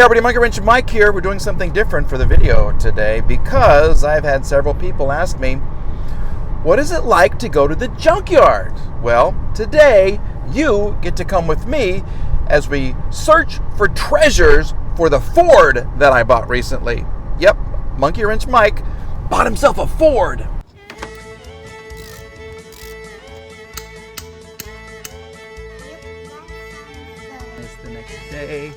Hey everybody, Monkey Wrench Zmike here. We're doing something different for the video today because I've had several people ask me, what is it like to go to the junkyard? Well, today you get to come with me as we search for treasures for the Ford that I bought recently. Yep, Monkey Wrench Zmike bought himself a Ford. It's the next day.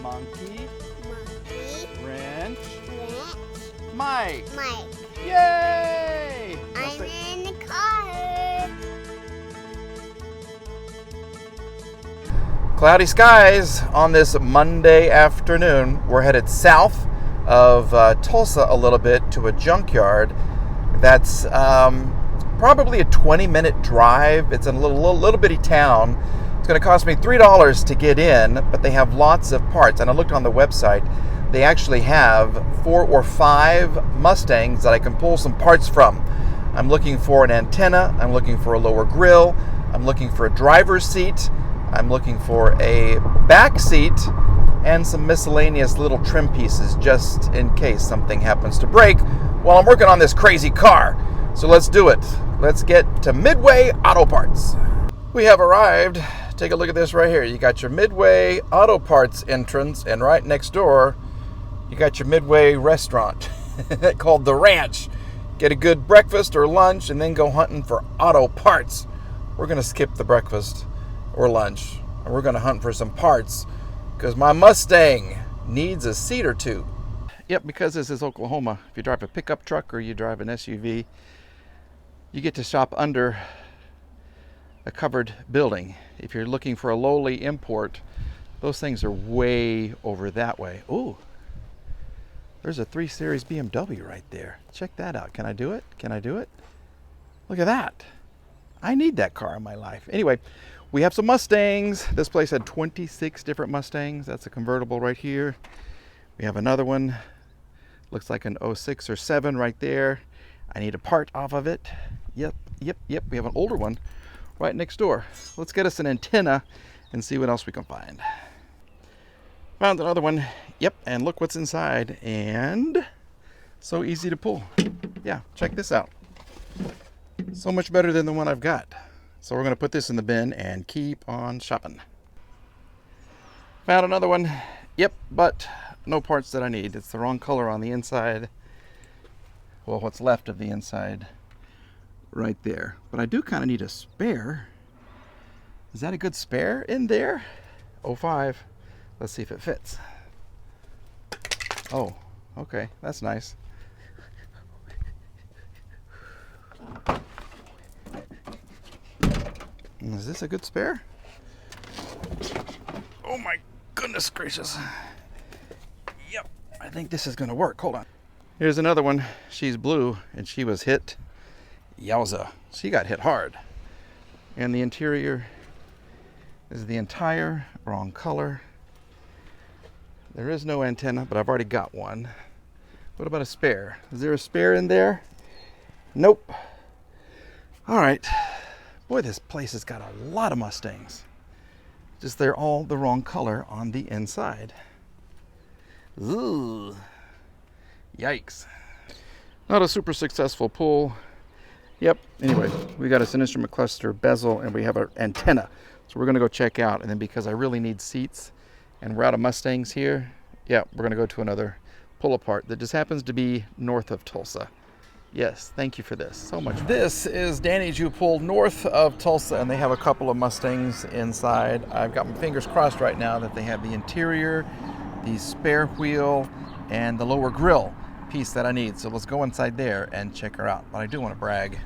Monkey Wrench Zmike. Yay! I'm in the car. Cloudy skies on this Monday afternoon. We're headed south of Tulsa a little bit to a junkyard. That's probably a 20-minute drive. It's in a little bitty town. It's going to cost me $3 to get in, but they have lots of parts. And I looked on the website. They actually have 4 or 5 Mustangs that I can pull some parts from. I'm looking for an antenna. I'm looking for a lower grille. I'm looking for a driver's seat. I'm looking for a back seat and some miscellaneous little trim pieces just in case something happens to break while I'm working on this crazy car. So let's do it. Let's get to Midway Auto Parts. We have arrived. Take a look at this right here. You got your Midway Auto Parts entrance, and right next door, you got your Midway restaurant called The Ranch. Get a good breakfast or lunch, and then go hunting for auto parts. We're going to skip the breakfast or lunch, and we're going to hunt for some parts because my Mustang needs a seat or two. Yep, because this is Oklahoma. If you drive a pickup truck or you drive an SUV, you get to shop under a covered building. If you're looking for a lowly import, those things are way over that way. Ooh, there's a 3 Series BMW right there. Check that out. Can I do it? Can I do it? Look at that. I need that car in my life. Anyway, we have some Mustangs. This place had 26 different Mustangs. That's a convertible right here. We have another one. Looks like an 06 or 7 right there. I need a part off of it. Yep. We have an older one right next door. Let's get us an antenna and see what else we can find. Found another one. Yep, and look what's inside. And so easy to pull. Yeah, check this out. So much better than the one I've got. So we're going to put this in the bin and keep on shopping. Found another one. Yep, but no parts that I need. It's the wrong color on the inside. Well, what's left of the inside right there. But I do kind of need a spare. Is that a good spare in there? 05. Let's see if it fits. Oh, okay. That's nice. Is this a good spare? Oh my goodness gracious. Yep, I think this is going to work. Hold on. Here's another one. She's blue and she was hit. Yowza. She got hit hard. And the interior is the entire wrong color. There is no antenna, but I've already got one. What about a spare? Is there a spare in there? Nope. All right. Boy, this place has got a lot of Mustangs. Just they're all the wrong color on the inside. Ooh. Yikes. Not a super successful pull. Yep. Anyway, we got an instrument cluster, bezel, and we have an antenna. So we're going to go check out. And then because I really need seats and we're out of Mustangs here, yeah, we're going to go to another pull apart that just happens to be north of Tulsa. Yes, thank you for this so much. This is Danny's U-Pull north of Tulsa, and they have a couple of Mustangs inside. I've got my fingers crossed right now that they have the interior, the spare wheel, and the lower grille piece that I need. So let's go inside there and check her out. But I do want to brag.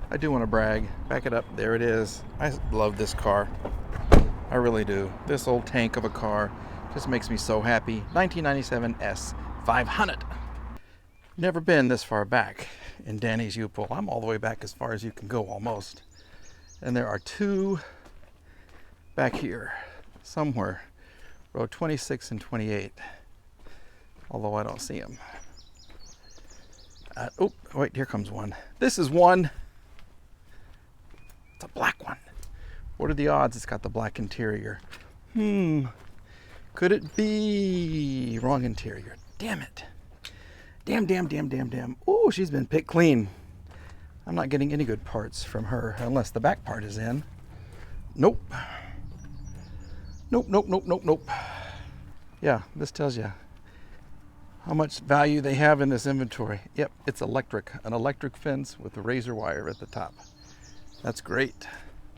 Back it up. There it is. I love this car. I really do. This old tank of a car just makes me so happy. 1997 S500. Never been this far back in Danny's U-Pull. I'm all the way back as far as you can go almost. And there are 2 back here somewhere. Row 26 and 28. Although I don't see them. Oh, wait, here comes one. This is one. It's a black one. What are the odds it's got the black interior? Could it be wrong interior? Damn it. Damn. Oh, she's been picked clean. I'm not getting any good parts from her unless the back part is in. Nope. Yeah, this tells you how much value they have in this inventory. Yep, it's electric. An electric fence with a razor wire at the top. That's great.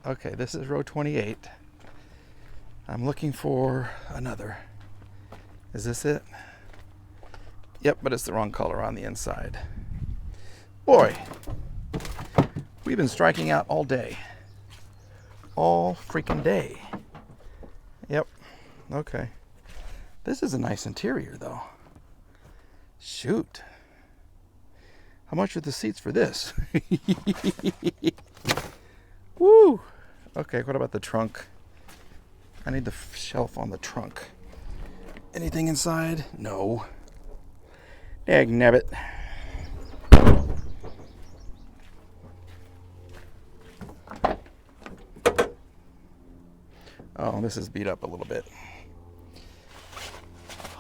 Okay, this is row 28. I'm looking for another. Is this it? Yep, but it's the wrong color on the inside. Boy, we've been striking out all day. All freaking day. Yep, okay. This is a nice interior though. Shoot. How much are the seats for this? Woo! Okay, what about the trunk? I need the shelf on the trunk. Anything inside? No. Dagnabbit. Oh, this is beat up a little bit.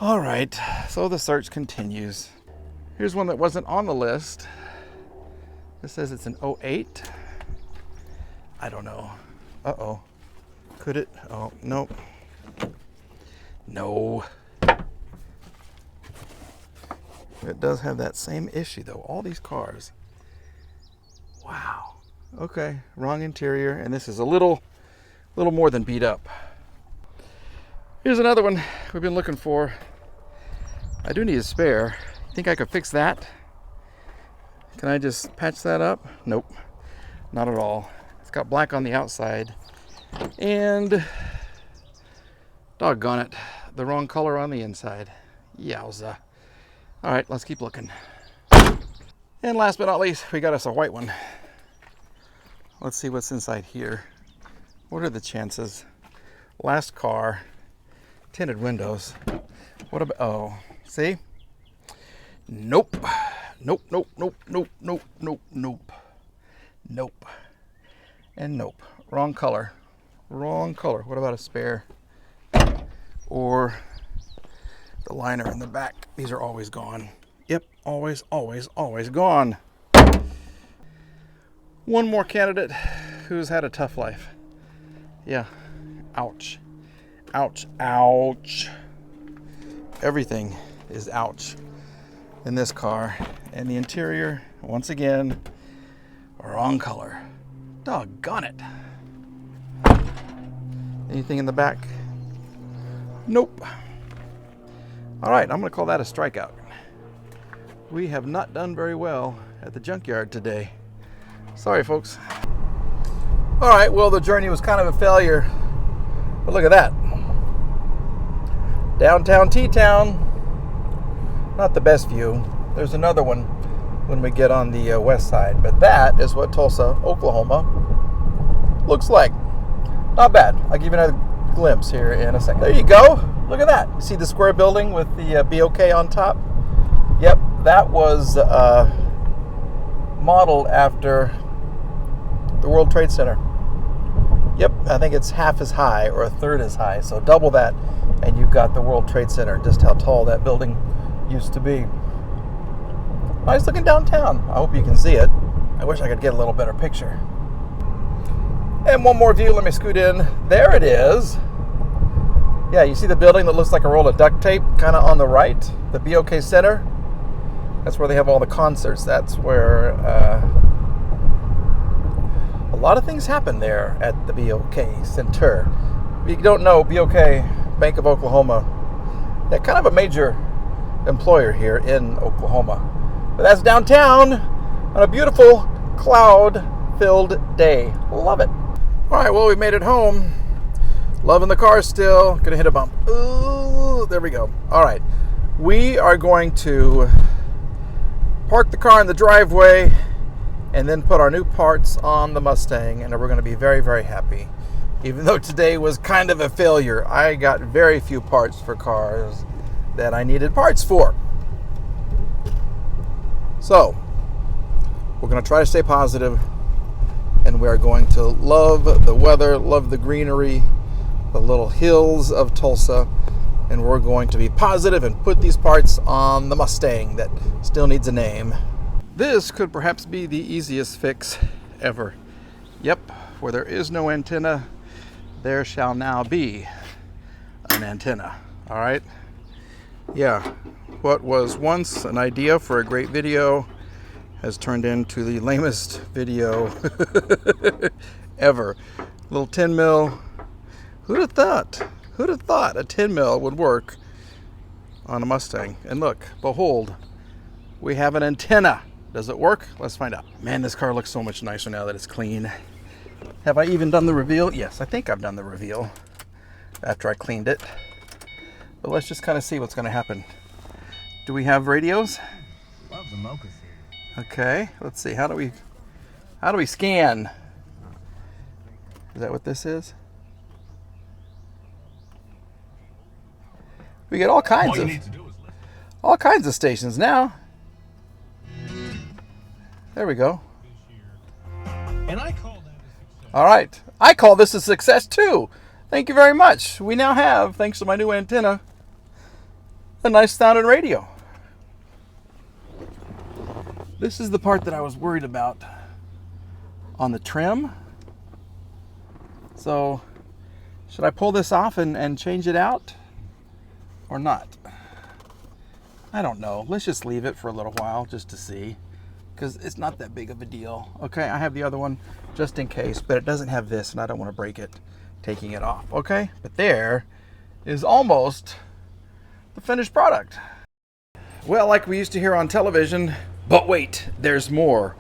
All right, so the search continues. Here's one that wasn't on the list. This says it's an 08. I don't know. Uh-oh. Could it? Oh, nope. No. It does have that same issue though. All these cars. Wow. Okay, wrong interior, and this is a little more than beat up. Here's another one we've been looking for. I do need a spare. Think I could fix that? Can I just patch that up? Nope, not at all. It's got black on the outside and doggone it, the wrong color on the inside. Yowza. All right, let's keep looking. And last but not least, we got us a white one. Let's see what's inside here. What are the chances? Last car, tinted windows. What about, oh, see? Nope. Nope. And nope. Wrong color. What about a spare? Or the liner in the back. These are always gone. Yep, always gone. One more candidate who's had a tough life. Yeah, ouch. Everything is ouch in this car. And the interior, once again, wrong color. Doggone it. Anything in the back? Nope. All right, I'm gonna call that a strikeout. We have not done very well at the junkyard today. Sorry, folks. All right, well, the journey was kind of a failure, but look at that. Downtown T-Town. Not the best view. There's another one when we get on the west side, but that is what Tulsa, Oklahoma looks like. Not bad. I'll give you another glimpse here in a second. There you go. Look at that. You see the square building with the BOK on top? Yep, that was modeled after the World Trade Center. Yep, I think it's half as high or a third as high. So double that and you've got the World Trade Center, just how tall that building used to be. Nice looking downtown. I hope you can see it. I wish I could get a little better picture. And one more view, let me scoot in. There it is. Yeah, you see the building that looks like a roll of duct tape kind of on the right, the BOK Center. That's where they have all the concerts. That's where a lot of things happen there at the BOK Center. If you don't know, BOK, Bank of Oklahoma, they're kind of a major employer here in Oklahoma. But that's downtown on a beautiful cloud-filled day. Love it. All right, well, we made it home. Loving the car still. Gonna hit a bump. Ooh, there we go. All right, we are going to park the car in the driveway and then put our new parts on the Mustang, and we're going to be very, very happy. Even though today was kind of a failure, I got very few parts for cars that I needed parts for. So, we're going to try to stay positive and we are going to love the weather, love the greenery, the little hills of Tulsa, and we're going to be positive and put these parts on the Mustang that still needs a name. This could perhaps be the easiest fix ever. Yep, where there is no antenna, there shall now be an antenna. All right? Yeah, what was once an idea for a great video has turned into the lamest video ever. Little 10 mil. Who'd have thought? Who'd have thought a 10 mil would work on a Mustang? And look, behold, we have an antenna. Does it work? Let's find out. Man, this car looks so much nicer now that it's clean. Have I even done the reveal? Yes, I think I've done the reveal after I cleaned it. But let's just kind of see what's going to happen. Do we have radios? Love the Mocha series. Okay, let's see. How do we scan? Is that what this is? We get all kinds of stations now. There we go. And I call that a success. All right. I call this a success too. Thank you very much. We now have, thanks to my new antenna, a nice sounding radio. This is the part that I was worried about on the trim. So, should I pull this off and change it out or not? I don't know. Let's just leave it for a little while just to see, because it's not that big of a deal. Okay, I have the other one just in case, but it doesn't have this and I don't want to break it taking it off. Okay, but there is almost the finished product. Well, like we used to hear on television, but wait, there's more.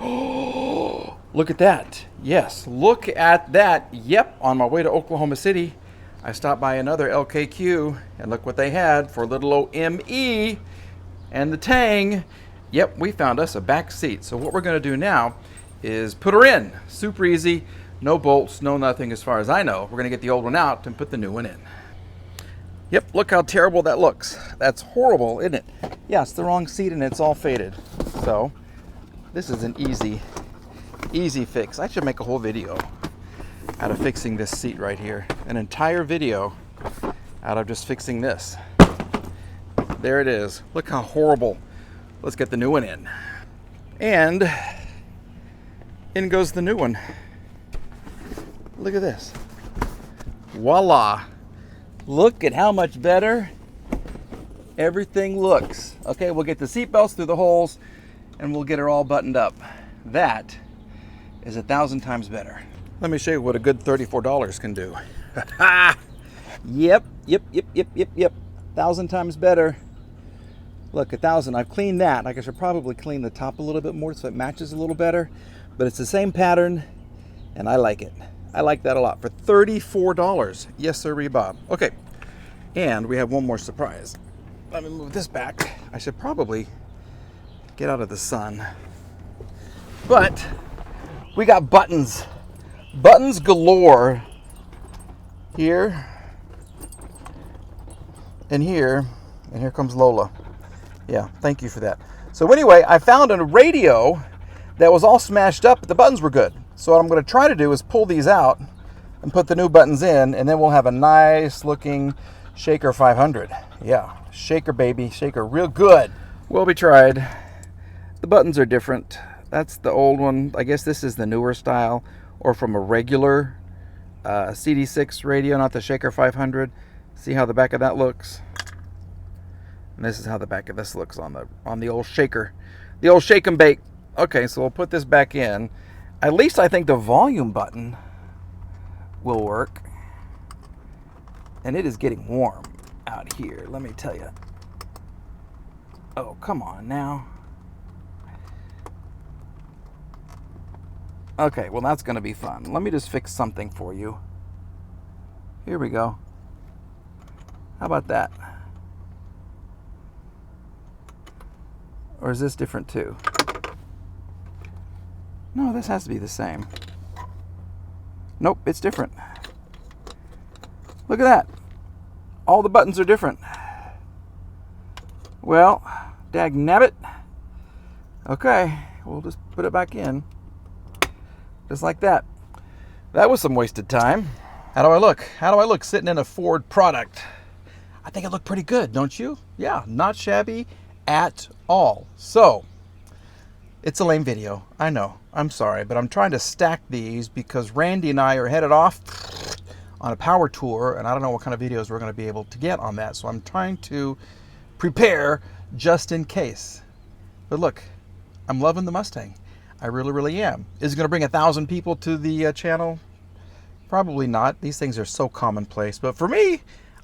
Look at that. Yes, look at that. Yep, on my way to Oklahoma City, I stopped by another LKQ, and look what they had for little old ME and the Tang. Yep, we found us a back seat. So what we're going to do now is put her in. Super easy. No bolts, no nothing as far as I know. We're going to get the old one out and put the new one in. Yep, look how terrible that looks. That's horrible, isn't it? Yeah, it's the wrong seat and it's all faded. So this is an easy fix. I should make a whole video out of fixing this seat right here. An entire video out of just fixing this. There it is. Look how horrible. Let's get the new one in. And in goes the new one. Look at this. Voila. Look at how much better everything looks. Okay, we'll get the seat belts through the holes and we'll get her all buttoned up. That is 1,000 times better. Let me show you what a good $34 can do. Yep. 1,000 times better. Look, 1,000. I've cleaned that. Like I should probably clean the top a little bit more so it matches a little better. But it's the same pattern, and I like it. I like that a lot. For $34. Yes, sir, Bob. Okay, and we have one more surprise. Let me move this back. I should probably get out of the sun. But we got buttons. Buttons galore. Here. And here. And here comes Lola. Yeah, thank you for that. So anyway, I found a radio that was all smashed up, but the buttons were good. So what I'm going to try to do is pull these out and put the new buttons in, and then we'll have a nice looking Shaker 500. Yeah, Shaker baby, Shaker real good. Will be tried. The buttons are different. That's the old one. I guess this is the newer style, or from a regular CD6 radio, not the Shaker 500. See how the back of that looks? And this is how the back of this looks on the old Shaker. The old shake and bake. Okay, so we'll put this back in. At least I think the volume button will work. And it is getting warm out here, let me tell you. Oh, come on now. Okay, well that's going to be fun. Let me just fix something for you. Here we go. How about that? Or is this different too? No, this has to be the same. Nope, it's different. Look at that. All the buttons are different. Well, dagnabbit. Okay, we'll just put it back in. Just like that. That was some wasted time. How do I look? How do I look sitting in a Ford product? I think I look pretty good, don't you? Yeah, not shabby at all. So, it's a lame video. I know. I'm sorry, but I'm trying to stack these because Randy and I are headed off on a power tour, and I don't know what kind of videos we're going to be able to get on that. So I'm trying to prepare just in case. But look, I'm loving the Mustang. I really, really am. Is it going to bring 1,000 people to the channel? Probably not. These things are so commonplace. But for me,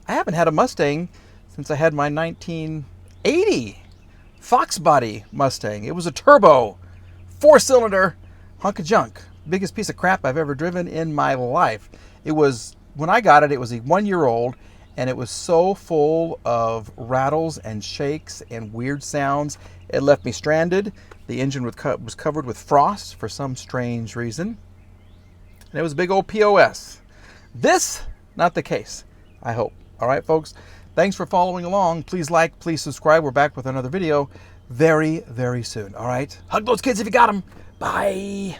I haven't had a Mustang since I had my 1980 Fox body Mustang. It was a turbo, 4-cylinder hunk of junk. Biggest piece of crap I've ever driven in my life. It was, when I got it, it was a 1-year-old, and it was so full of rattles and shakes and weird sounds. It left me stranded. The engine was covered with frost for some strange reason. And it was a big old POS. This, not the case, I hope. All right, folks, thanks for following along. Please like, please subscribe. We're back with another video very, very soon. All right, hug those kids if you got them. Bye.